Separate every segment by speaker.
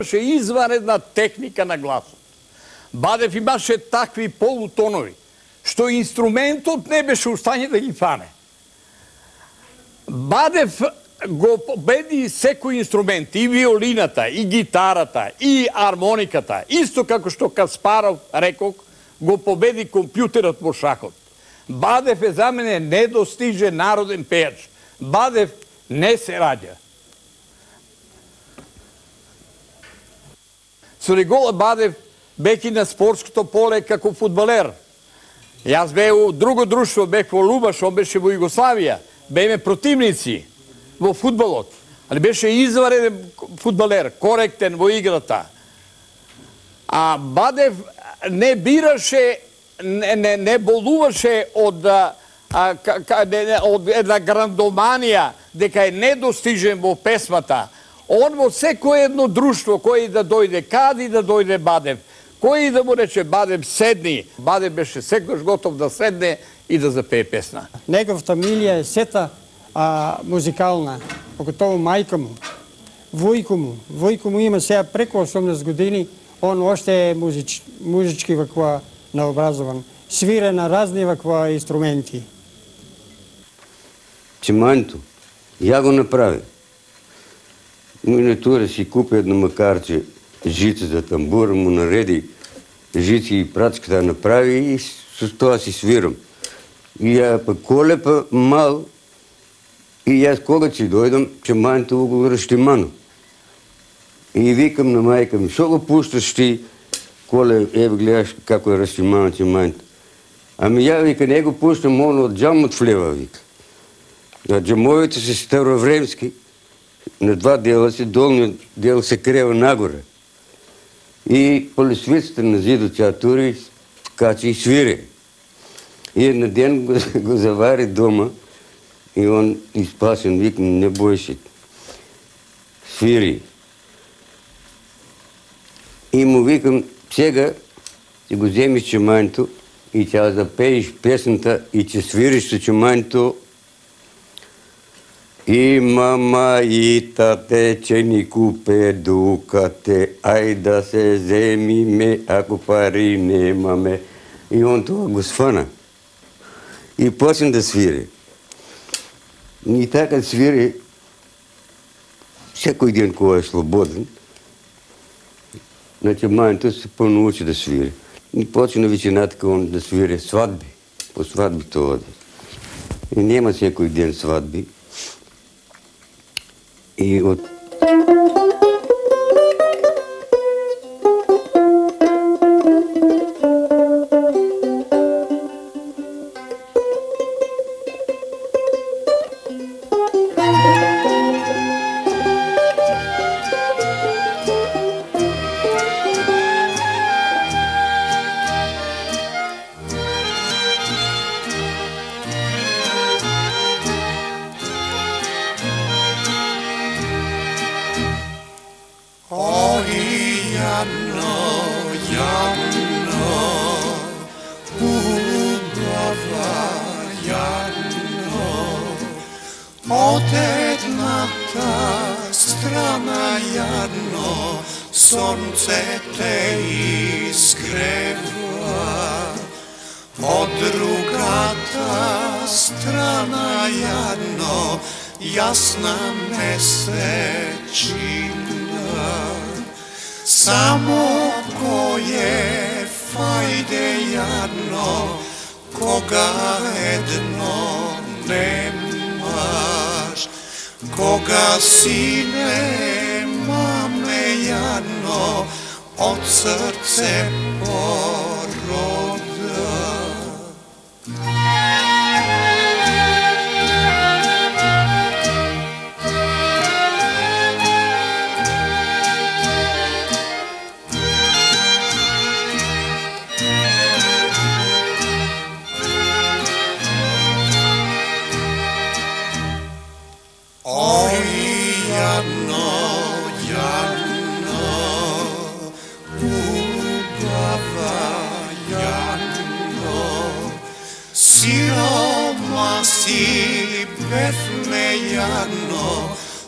Speaker 1: Имаше изваредна техника на гласот. Бадев имаше такви полутонови, што инструментот не беше устање да ги фане. Бадев го победи секој инструмент, и виолината, и гитарата, и армониката, исто како што Каспаров, рекох, го победи компјутерот во шахот. Бадев е за мене недостижен народен пејач. Бадев не се раѓа. Со Никола Бадев бех и на спортското поле како фудбалер. Јас бех у друго друштво, бех во Лубаш, он беше во Југославија. Беме противници во фудбалот, али беше извареден фудбалер, коректен во играта. А Бадев не бираше, не болуваше од една грандоманија дека е недостижен во песмата. Он во секој едно друштво, кој да дојде, кади да дојде Бадев, кој да му рече Бадев седни, Бадев беше секојаш готов да седне и да запее песна.
Speaker 2: Неговата милија е сета музикална, покотово мајка му, војко му. Војко му има сега преку 18 години, он оште е музички ваква наобразован. Свире на разни ваква инструменти.
Speaker 3: Чимањето, ја го направи. Минатура си купи едно макарче жице за тамбур, му нареди жици и прачката направи и со тоа си свирам. И ја па колепа мал и јас кога ќе дојдам, чимањето го раштимано. И викам на мајка ми, шо го пушташ ти, коле, еве гледаш како е раштимано чимањето. Ами ја вика, не го пуштам, оно од джамот влева, вика. А джамовите се старовремски, на два дела се, долниот дел се крева нагоре. И по лесвицата на зидот тја тури, качи и свире. И една ден го завари дома и он изпасен, викам, не бој се, свири. И му викам, сега ќе го земиш чимањето и ќе запееш песната и ќе свириш со чимањето. И мама и тате ќе ни купе дукате, ај да се земиме ако пари немаме. И он тоа го сфана. И почна да свири. И така свири секој ден кога е слободен. Значи мајното се понаучи да свири. И почна вечината он да свири свадби. По свадби тоа оди. И нема секој ден свадби. И от...
Speaker 4: Od jedната strana jadno, sonce te izgreva. Od drugата strana jadno, jasna mesečina. Само koje fajde jadno, koga едно nemaš, koga sine mame jadno od srce poroda. Siroma si befne jadno,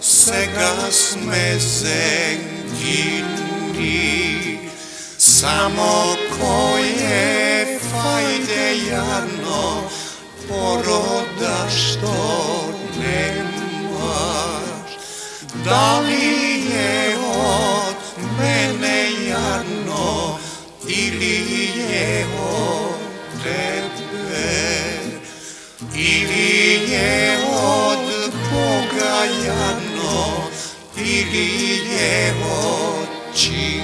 Speaker 4: сега сме зенги godini, samo koje fajde jadno, poroda što nemaš. Da li je od mene jadno ili je od tebe, ili je od Boga jadno ili je od činka.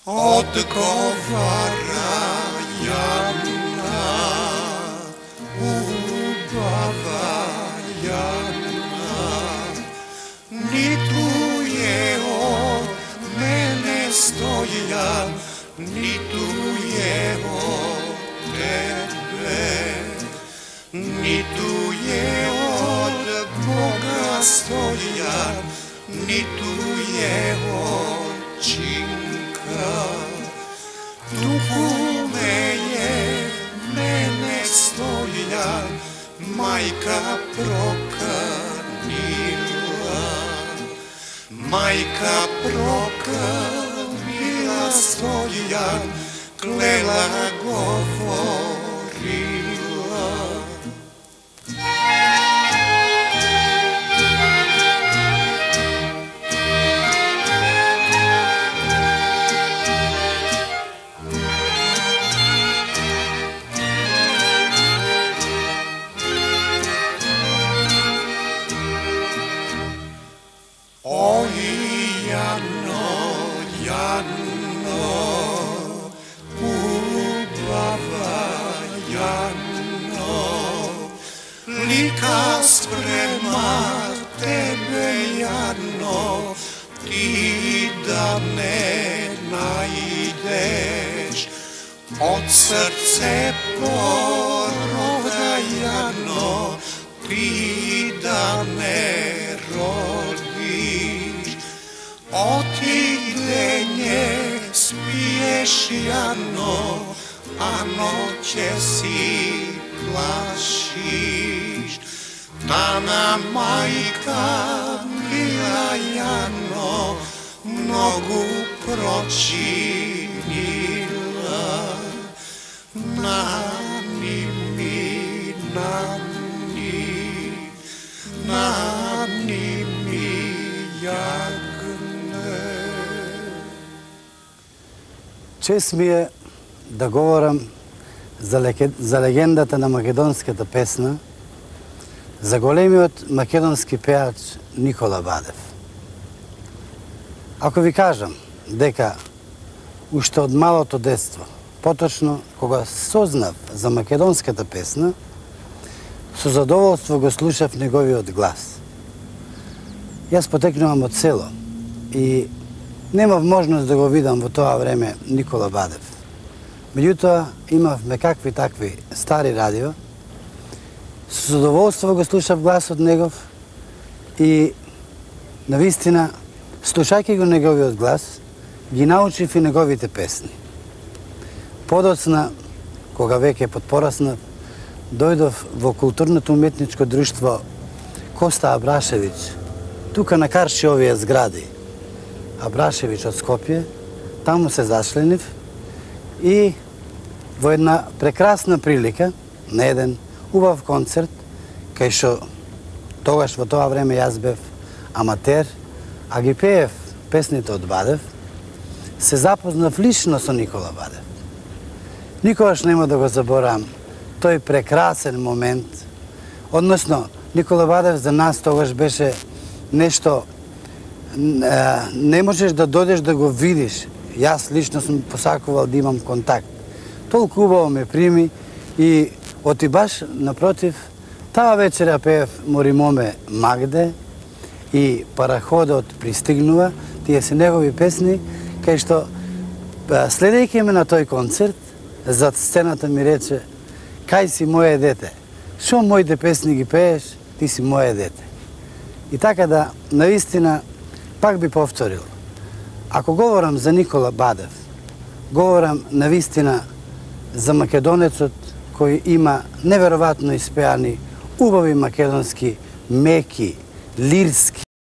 Speaker 4: Odgovara jadna, ubava jadna, ni tu je od mene stojan, ni tu je od tebe, ni tu je od Boga stojan, ni tu je od činka. Tuku me je mene stojan, majka prokanila, majka prokanila stojan, klela govorila. Oj, jadno, jadno, ubava jadno, lika sprema tebe jadno, ti da ne najdeš, od srce poroda jadno, ti da ne rodiš. Otidenje spiješ jadno, a noće si plašiš. Dana majka mila jadno, mnogu pročinila. Nani mi, nani, nani mi jagne.
Speaker 5: Чест ми е да говорам за легендата на македонската песна, за големиот македонски пеач Никола Бадев. Ако ви кажам дека уште од малото детство, поточно кога сознав за македонската песна, со задоволство го слушав неговиот глас. Јас потекнувам од село и немав можност да го видам во тоа време Никола Бадев. Меѓутоа, имавме какви такви стари радио. Со задоволство го слушав гласот негов и навистина, слушајќи го неговиот глас, ги научив и неговите песни. Подоцна, кога веќе подпораснав, дојдов во културното уметничко друштво Коста Абрашевиќ, тука на Карши згради. Абрашевиќ од Скопје, таму се зашленив и во една прекрасна прилика, на еден убав концерт, кај што тогаш во тоа време јас бев аматер, а ги пеев песните од Бадев, се запознав лично со Никола Бадев. Никогаш нема да го заборавам тој прекрасен момент, односно Никола Бадев за нас тогаш беше нешто, не можеш да дојдеш да го видиш. Јас лично сум посакувал да имам контакт. Толку убаво ме прими и оти баш напротив, таа вечера пеев Моримоме Магде и Параходот пристигнува, тие се негови песни, кај што следејќи ме на тој концерт, зад сцената ми рече: "Кај си моје дете? Шо моите песни ги пееш? ти си моје дете. И така да, наистина, пак би повторил, ако говорам за Никола Бадев, говорам навистина за македонецот кој има неверојатно испеани, убави македонски, меки, лирски,